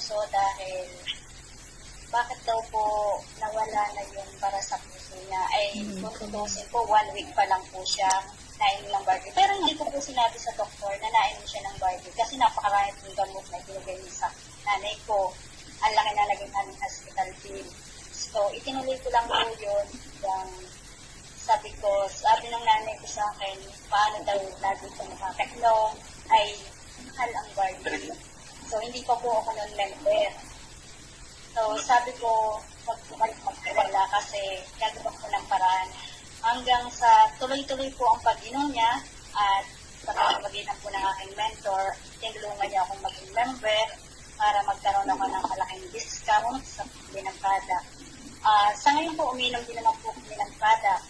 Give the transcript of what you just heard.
puso dahil bakit daw po nawala na yung para sa puso niya. Ay, kung tutusin po, 1 week pa lang po siya nainom ng Bardi. Pero hindi ko po sinabi sa doktor na nainom siya ng Bardi kasi napakarami pong gamot na binigay niya sa nanay ko. Ang laki na naging aming hospital bill. So, itinuloy ko lang po yun. Sabi ng nanay ko sa akin, paano daw lagi ko nakakaklong, ay mahal ang Bardi. So, hindi pa po ako nun member. So, sabi ko, huwag po kayo magkawala kasi gagawa ko ng paraan. Hanggang sa tuloy-tuloy po ang pag-inom niya at pagkakapagitan po ng aking mentor, tinulungan niya akong maging member para magkaroon ako ng malaking discount sa pili ng product. Sa ngayon po, uminom din naman po kami ng product.